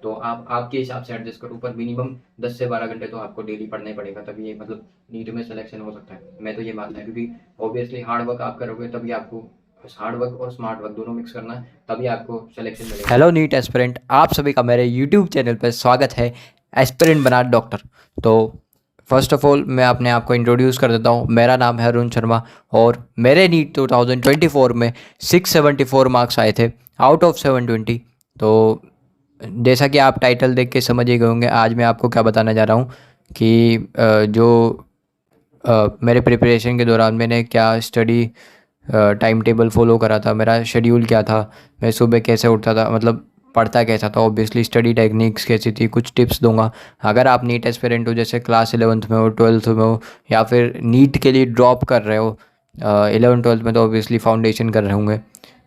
तो आप आपके हिसाब से एडजस्ट करो, पर मिनिमम 10 से 12 घंटे तो आपको डेली पढ़ना ही पड़ेगा, तभी ये मतलब नीट में सिलेक्शन हो सकता है। मैं तो ये मानता है, क्योंकि ऑब्वियसली हार्ड वर्क आप करोगे तभी आपको, हार्ड वर्क और स्मार्ट वर्क दोनों मिक्स करना है, तभी आपको सिलेक्शन मिलेगा। हेलो नीट एस्पिरेंट, आप सभी का मेरे यूट्यूब चैनल पर स्वागत है, एस्पिरेंट बना डॉक्टर। तो फर्स्ट ऑफ ऑल मैं अपने आप को इंट्रोड्यूस कर देता हूँ। मेरा नाम है अरुण शर्मा और मेरे नीट 2024 में 674 मार्क्स आए थे आउट ऑफ 720। तो जैसा कि आप टाइटल देख के समझ ही गए होंगे, आज मैं आपको क्या बताने जा रहा हूँ कि मेरे प्रिपरेशन के दौरान मैंने क्या स्टडी टाइम टेबल फॉलो करा था, मेरा शेड्यूल क्या था, मैं सुबह कैसे उठता था, मतलब पढ़ता कैसा था, ऑब्वियसली स्टडी टेक्निक्स कैसी थी, कुछ टिप्स दूंगा। अगर आप नीट एस्पिरेंट हो, जैसे क्लास 11th में हो, 12th में हो, या फिर नीट के लिए ड्रॉप कर रहे हो, 11th 12th में तो ऑब्वियसली फाउंडेशन कर रहे होंगे,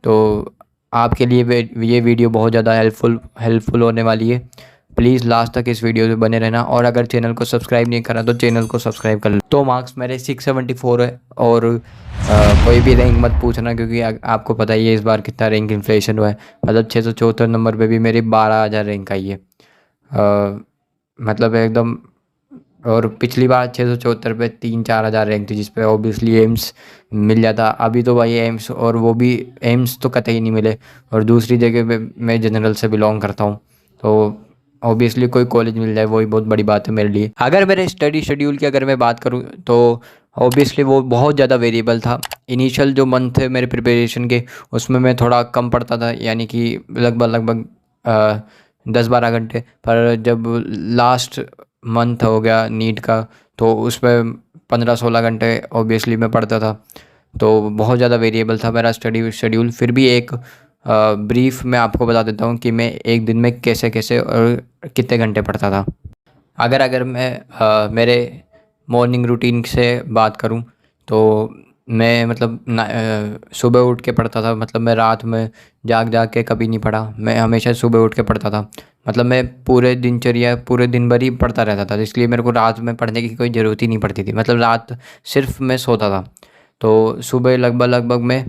तो आपके लिए ये वीडियो बहुत ज़्यादा हेल्पफुल होने वाली है। प्लीज़ लास्ट तक इस वीडियो में बने रहना, और अगर चैनल को सब्सक्राइब नहीं करा तो चैनल को सब्सक्राइब कर लो। तो मार्क्स मेरे 674 है, और कोई भी रैंक मत पूछना, क्योंकि आपको पता ही है इस बार कितना रैंक इन्फ्लेशन हुआ है। मतलब 674 नंबर पे भी मेरी 12,000 रैंक आई है, मतलब एकदम। और पिछली बार 674 पे 3-4 हज़ार रैंक थी, जिस पे ऑब्वियसली एम्स मिल जाता। अभी तो भाई एम्स, और वो भी एम्स तो कतई नहीं मिले, और दूसरी जगह पे मैं जनरल से बिलोंग करता हूँ, तो ऑब्वियसली कोई कॉलेज मिल जाए वही बहुत बड़ी बात है मेरे लिए। अगर मेरे स्टडी शेड्यूल की अगर मैं बात करूँ तो ऑब्वियसली वो बहुत ज़्यादा वेरिएबल था। इनिशियल जो मंथ थे मेरे प्रिपरेशन के, उसमें मैं थोड़ा कम पढ़ता था, यानी कि लगभग 10-12 घंटे। पर जब लास्ट मंथ हो गया नीट का, तो उसमें 15-16 घंटे ऑब्वियसली मैं पढ़ता था। तो बहुत ज़्यादा वेरिएबल था मेरा स्टडी शेड्यूल। फिर भी एक ब्रीफ मैं आपको बता देता हूँ कि मैं एक दिन में कैसे कैसे और कितने घंटे पढ़ता था। अगर मैं मेरे मॉर्निंग रूटीन से बात करूं, तो मैं मतलब सुबह उठ के पढ़ता था। मतलब मैं रात में जाग के कभी नहीं पढ़ा, मैं हमेशा सुबह उठ के पढ़ता था। मतलब मैं पूरे दिनचर्या पूरे दिन भर ही पढ़ता रहता था, इसलिए मेरे को रात में पढ़ने की कोई ज़रूरत ही नहीं पड़ती थी। मतलब रात सिर्फ मैं सोता था। तो सुबह लगभग मैं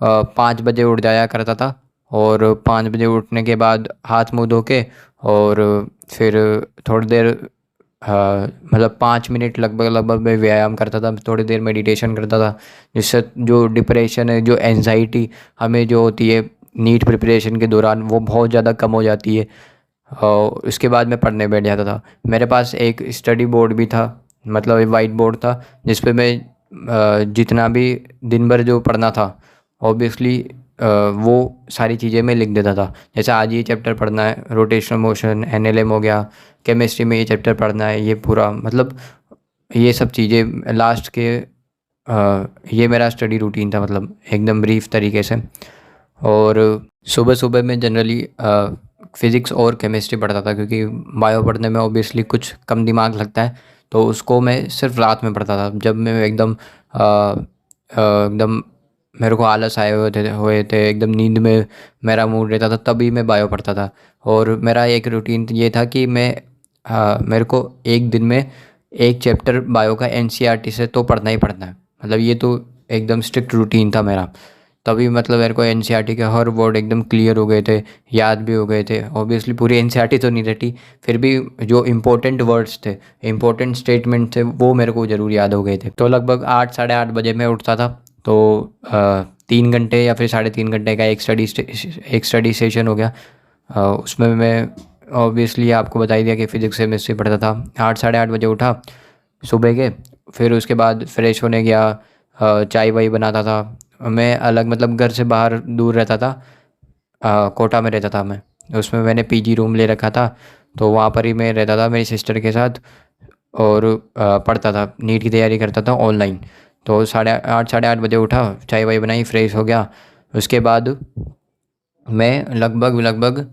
5 बजे उठ जाया करता था, और 5 बजे उठने के बाद हाथ मुँह धो के, और फिर थोड़ी देर, मतलब 5 मिनट लगभग मैं व्यायाम करता था, थोड़ी देर मेडिटेशन करता था, जिससे जो डिप्रेशन है, जो एंजाइटी हमें जो होती है नीट प्रिपरेशन के दौरान, वो बहुत ज़्यादा कम हो जाती है। और उसके बाद मैं पढ़ने बैठ जाता था। मेरे पास एक स्टडी बोर्ड भी था, मतलब एक वाइट बोर्ड था, जिस पे मैं जितना भी दिन भर जो पढ़ना था ऑब्वियसली वो सारी चीज़ें मैं लिख देता था। जैसे आज ये चैप्टर पढ़ना है, रोटेशनल मोशन, एनएलएम हो गया, केमिस्ट्री में ये चैप्टर पढ़ना है, ये पूरा मतलब ये सब चीज़ें लास्ट के, ये मेरा स्टडी रूटीन था, मतलब एकदम ब्रीफ तरीके से। और सुबह सुबह मैं जनरली फ़िज़िक्स और केमिस्ट्री पढ़ता था, क्योंकि बायो पढ़ने में ऑब्वियसली कुछ कम दिमाग लगता है, तो उसको मैं सिर्फ रात में पढ़ता था, जब मैं एकदम मेरे को आलस आए हुए थे एकदम, नींद में मेरा मूड रहता था, तभी मैं बायो पढ़ता था। और मेरा एक रूटीन ये था कि मेरे को एक दिन में एक चैप्टर बायो का एनसीईआरटी से तो पढ़ना ही पढ़ना है। मतलब ये तो एकदम स्ट्रिक्ट रूटीन था मेरा। तभी मतलब मेरे को एनसीईआरटी के हर वर्ड एकदम क्लियर हो गए थे, याद भी हो गए थे। ऑब्वियसली पूरी एनसीईआरटी तो नहीं रटी, फिर भी जो इम्पोर्टेंट वर्ड्स थे, इम्पोर्टेंट स्टेटमेंट थे, वो मेरे को ज़रूर याद हो गए थे। तो लगभग 8-8:30 बजे मैं उठता था। तो 3 घंटे या फिर 3.5 घंटे का एक स्टडी सेशन हो गया। उसमें मैं ऑब्वियसली आपको बता ही दिया कि फ़िज़िक्स केमिस्ट्री पढ़ता था। 8-8:30 बजे उठा सुबह के, फिर उसके बाद फ्रेश होने गया, चाय वाय बनाता था। मैं अलग, मतलब घर से बाहर दूर रहता था, कोटा में रहता था मैं। उसमें मैंने पीजी रूम ले रखा था, तो वहाँ पर ही मैं रहता था मेरी सिस्टर के साथ, और पढ़ता था, नीट की तैयारी करता था ऑनलाइन। तो 8:30 साढ़े 8 बजे उठा, चाय वाय बनाई, फ्रेश हो गया। उसके बाद मैं लगभग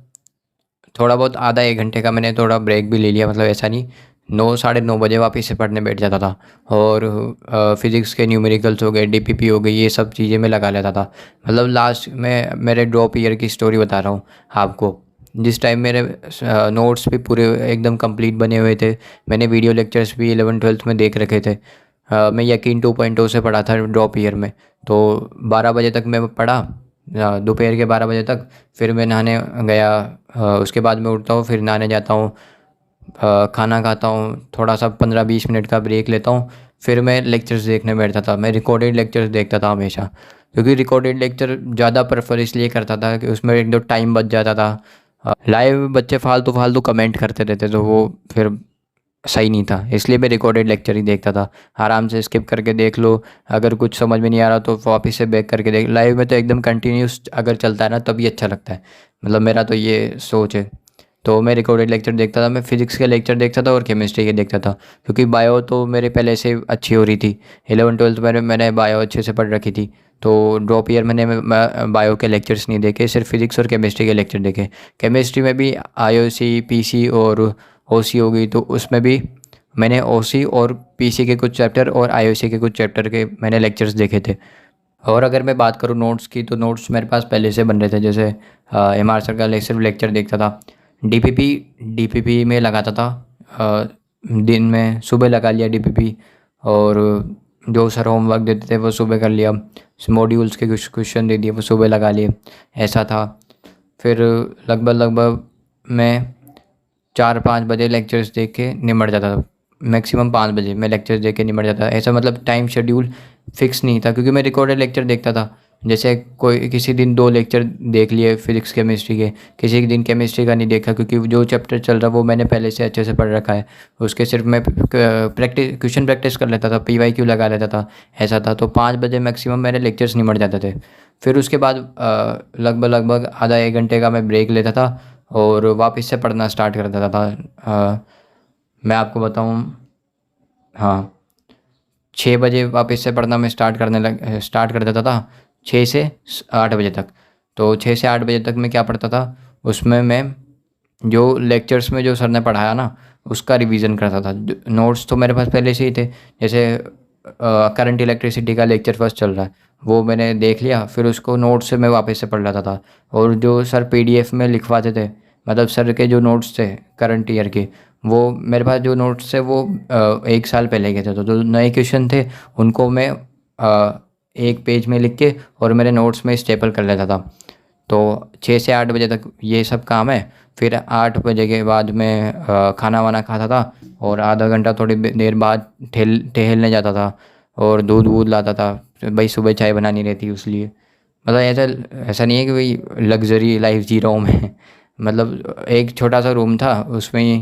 थोड़ा बहुत आधा 1 घंटे का मैंने थोड़ा ब्रेक भी ले लिया, मतलब ऐसा नहीं, 9-9:30 बजे वापस से पढ़ने बैठ जाता था। और फिज़िक्स के न्यूमेरिकल्स हो गए, डीपीपी हो गई, ये सब चीज़ें मैं लगा लेता था। मतलब लास्ट में मेरे ड्रॉप ईयर की स्टोरी बता रहा हूँ आपको। जिस टाइम मेरे नोट्स भी पूरे एकदम कंप्लीट बने हुए थे, मैंने वीडियो लेक्चर्स भी 11th 12th में देख रखे थे। मैं यकीन 2.0 से पढ़ा था ड्रॉप ईयर में। तो 12 बजे तक मैं पढ़ा, दोपहर के 12 बजे तक। फिर मैं नहाने गया, उसके बाद मैं उठता हूँ, फिर नहाने जाता हूँ, खाना खाता हूँ, थोड़ा सा 15-20 मिनट का ब्रेक लेता हूँ। फिर मैं लेक्चर्स देखने बैठता था। मैं रिकॉर्डेड लेक्चर्स देखता था हमेशा, क्योंकि रिकॉर्डेड लेक्चर ज़्यादा प्रेफर इसलिए करता था कि उसमें एक दो टाइम बच जाता था। लाइव बच्चे फालतू फालतू कमेंट करते रहते, तो वो फिर सही नहीं था, इसलिए मैं रिकॉर्डेड लेक्चर ही देखता था। आराम से स्किप करके देख लो, अगर कुछ समझ में नहीं आ रहा तो वापस से बैक करके देख। लाइव में तो एकदम कंटिन्यूस अगर चलता है ना तभी अच्छा लगता है, मतलब मेरा तो ये सोच है। तो मैं रिकॉर्डेड लेक्चर देखता था, मैं फिजिक्स के लेक्चर देखता था और केमिस्ट्री के देखता था, क्योंकि बायो तो मेरे पहले से अच्छी हो रही थी। 11वीं 12वीं में मैंने बायो अच्छे से पढ़ रखी थी, तो ड्रॉप ईयर मैंने बायो के लेक्चर्स नहीं देखे, सिर्फ फिजिक्स और केमिस्ट्री के लेक्चर देखे। केमिस्ट्री में भी आईओसी, पीसी और ओसी हो गई, तो उसमें भी मैंने ओसी और पीसी के कुछ चैप्टर और आईओसी के कुछ चैप्टर के मैंने लेक्चर्स देखे थे। और अगर मैं बात करूँ नोट्स की, तो नोट्स मेरे पास पहले से बन रहे थे। जैसे एम आर सर का सिर्फ लेक्चर देखता था, डीपीपी डीपीपी में लगाता था। दिन में सुबह लगा लिया डीपीपी, और जो सर होमवर्क देते थे वो सुबह कर लिया, मॉड्यूल्स के कुछ क्वेश्चन दे दिए वो सुबह लगा लिए, ऐसा था। फिर लगभग मैं 4-5 बजे लेक्चर्स देख के निमट जाता था। मैक्सिमम 5 बजे मैं लेक्चर्स देख के निमट जाता था। ऐसा मतलब टाइम शेड्यूल फिक्स नहीं था, क्योंकि मैं रिकॉर्डेड लेक्चर देखता था। जैसे कोई किसी दिन 2 लेक्चर देख लिए फिजिक्स केमिस्ट्री के, किसी दिन केमिस्ट्री का नहीं देखा, क्योंकि जो चैप्टर चल रहा वो मैंने पहले से अच्छे से पढ़ रखा है। उसके सिर्फ मैं क्वेश्चन प्रैक्टिस कर लेता था, PYQ लगा लेता था, ऐसा था। तो 5 बजे मैक्सिमम मेरे लेक्चर्स निमट जाते थे। फिर उसके बाद लगभग आधा 1 घंटे का मैं ब्रेक लेता था और वापस से पढ़ना स्टार्ट कर देता था। मैं आपको बताऊं, हाँ, 6 बजे वापस से पढ़ना मैं स्टार्ट कर देता था, 6 से 8 बजे तक। तो 6 से 8 बजे तक मैं क्या पढ़ता था, उसमें मैं जो लेक्चर्स में जो सर ने पढ़ाया ना उसका रिवीजन करता था। नोट्स तो मेरे पास पहले से ही थे। जैसे करंट इलेक्ट्रिसिटी का लेक्चर फर्स्ट चल रहा है, वो मैंने देख लिया, फिर उसको नोट्स से मैं वापस से पढ़ लेता था। और जो सर PDF में लिखवाते थे, मतलब सर के जो नोट्स थे करंट ईयर के, वो मेरे पास जो नोट्स थे वो 1 साल पहले के थे। तो जो नए क्वेश्चन थे उनको मैं एक पेज में लिख के और मेरे नोट्स में स्टेपल कर लेता था। तो 6 से 8 बजे तक ये सब काम है। फिर 8 बजे के बाद मैं खाना वाना खाता था, और आधा घंटा थोड़ी देर बाद टहलने जाता था, और दूध वूध लाता था। भाई सुबह चाय बनानी रहती इसलिए, मतलब ऐसा ऐसा नहीं है कि भाई लग्जरी लाइफ जी रहा हूँ मैं। मतलब एक छोटा सा रूम था, उसमें ही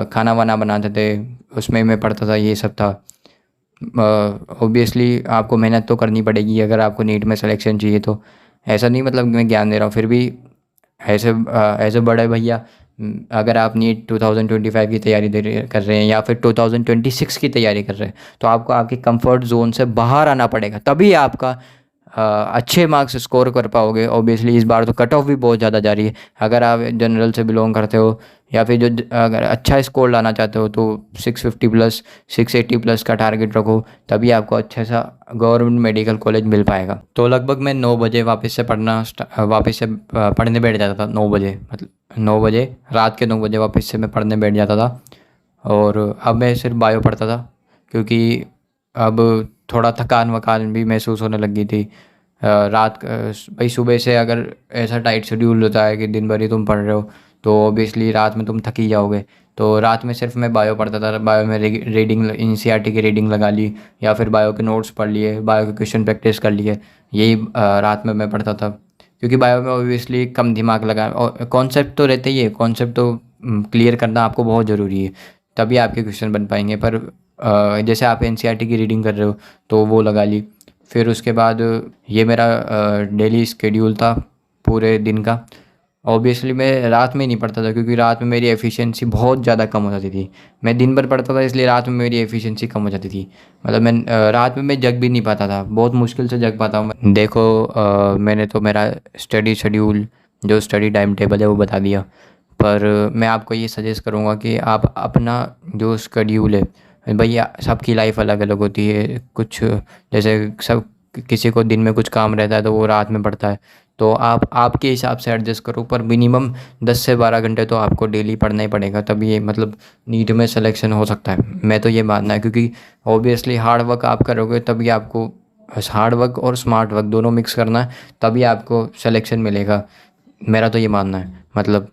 खाना वाना बनाते थे, उसमें मैं पढ़ता था, ये सब था। ऑब्वियसली आपको मेहनत तो करनी पड़ेगी अगर आपको नीट में सिलेक्शन चाहिए तो। ऐसा नहीं मतलब मैं ज्ञान दे रहा हूँ, फिर भी ऐसे एज ए बड़े भैया, अगर आप नीट 2025 की तैयारी कर रहे हैं या फिर 2026 की तैयारी कर रहे हैं, तो आपको आपके कंफर्ट जोन से बाहर आना पड़ेगा, तभी आपका अच्छे मार्क्स स्कोर कर पाओगे। ऑब्वियसली इस बार तो कट ऑफ भी बहुत ज़्यादा जा रही है। अगर आप जनरल से बिलोंग करते हो या फिर अगर अच्छा स्कोर लाना चाहते हो तो 650 प्लस 680 प्लस का टारगेट रखो, तभी आपको अच्छा सा गवर्नमेंट मेडिकल कॉलेज मिल पाएगा। तो लगभग मैं 9 बजे वापस से पढ़ने बैठ जाता था। 9 बजे, मतलब 9 बजे, रात के 9 बजे वापस से मैं पढ़ने बैठ जाता था। और अब मैं सिर्फ बायो पढ़ता था, क्योंकि अब थोड़ा थकान वकान भी महसूस होने लगी थी। भाई सुबह से अगर ऐसा टाइट शेड्यूल होता है कि दिन भर ही तुम पढ़ रहे हो, तो ऑब्वियसली रात में तुम थक ही जाओगे। तो रात में सिर्फ मैं बायो पढ़ता था। बायो में रीडिंग, NCERT की रीडिंग लगा ली, या फिर बायो के नोट्स पढ़ लिए, बायो के क्वेश्चन प्रैक्टिस कर लिए। यही रात में मैं पढ़ता था, क्योंकि बायो में ऑब्वियसली कम दिमाग लगा, और कॉन्सेप्ट तो रहते ही है, कॉन्सेप्ट तो क्लियर करना आपको बहुत ज़रूरी है, तभी आपके क्वेश्चन बन पाएंगे। पर जैसे आप NCERT की रीडिंग कर रहे हो तो वो लगा ली। फिर उसके बाद ये मेरा डेली स्केड्यूल था पूरे दिन का। ऑब्वियसली मैं रात में नहीं पढ़ता था, क्योंकि रात में मेरी एफिशिएंसी बहुत ज़्यादा कम हो जाती थी। मैं दिन भर पढ़ता था, इसलिए रात में मेरी एफिशिएंसी कम हो जाती थी। मतलब मैं रात में मैं जग भी नहीं पाता था, बहुत मुश्किल से जग पाता हूँ। देखो मैंने तो मेरा स्टडी शेड्यूल, जो स्टडी टाइम टेबल है वो बता दिया, पर मैं आपको ये सजेस्ट करूँगा कि आप अपना जो शेड्यूल है, भैया सबकी लाइफ अलग अलग होती है। कुछ जैसे सब, किसी को दिन में कुछ काम रहता है तो वो रात में पढ़ता है, तो आप आपके हिसाब से एडजस्ट करो, पर मिनिमम 10 से 12 घंटे तो आपको डेली पढ़ना ही पड़ेगा, तभी ये मतलब नीट में सिलेक्शन हो सकता है। मैं तो ये मानना है, क्योंकि ऑब्वियसली हार्ड वर्क आप करोगे तभी आपको हार्ड वर्क और स्मार्ट वर्क दोनों मिक्स करना है, तभी आपको सिलेक्शन मिलेगा। मेरा तो ये मानना है। मतलब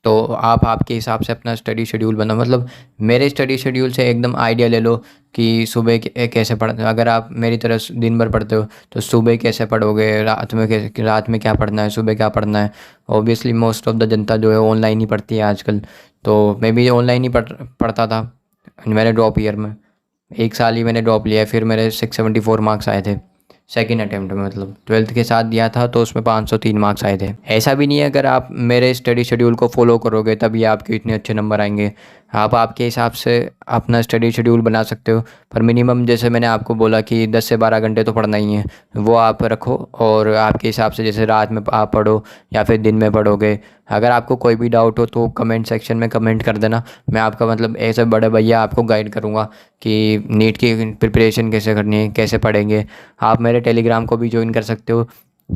तो आप आपके हिसाब से अपना स्टडी शेड्यूल बनाओ। मतलब मेरे स्टडी शेड्यूल से एकदम आइडिया ले लो कि सुबह कैसे पढ़ना है। अगर आप मेरी तरह दिन भर पढ़ते हो तो सुबह कैसे पढ़ोगे, रात में क्या पढ़ना है, सुबह क्या पढ़ना है। ऑब्वियसली मोस्ट ऑफ द जनता जो है ऑनलाइन ही पढ़ती है आजकल। तो मैं भी ऑनलाइन ही पढ़ता था। मैंने ड्रॉप ईयर में 1 साल ही मैंने ड्रॉप लिया है, फिर मेरे 674 मार्क्स आए थे सेकंड अटेम्प्ट में। मतलब 12th के साथ दिया था तो उसमें 503 मार्क्स आए थे। ऐसा भी नहीं है अगर आप मेरे स्टडी शेड्यूल को फॉलो करोगे तभी आपके इतने अच्छे नंबर आएंगे। आप आपके हिसाब से अपना स्टडी शेड्यूल बना सकते हो, पर मिनिमम जैसे मैंने आपको बोला कि 10 से 12 घंटे तो पढ़ना ही है, वो आप रखो। और आपके हिसाब से जैसे रात में आप पढ़ो या फिर दिन में पढ़ोगे। अगर आपको कोई भी डाउट हो तो कमेंट सेक्शन में कमेंट कर देना। मैं आपका मतलब ऐसे बड़े भैया आपको गाइड करूँगा कि नीट की प्रिपरेशन कैसे करनी है, कैसे पढ़ेंगे। आप मेरे टेलीग्राम को भी ज्वाइन कर सकते हो,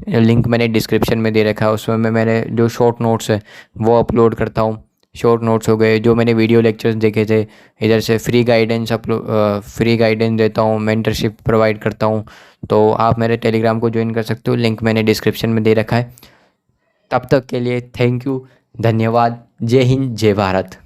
लिंक मैंने डिस्क्रिप्शन में दे रखा है। उसमें मैंने जो शॉर्ट नोट्स है वो अपलोड करता हूँ। शॉर्ट नोट्स हो गए, जो मैंने वीडियो लेक्चर्स देखे थे, इधर से फ्री गाइडेंस देता हूँ, मेंटरशिप प्रोवाइड करता हूँ। तो आप मेरे टेलीग्राम को ज्वाइन कर सकते हो, लिंक मैंने डिस्क्रिप्शन में दे रखा है। तब तक के लिए थैंक यू, धन्यवाद। जय हिंद, जय भारत।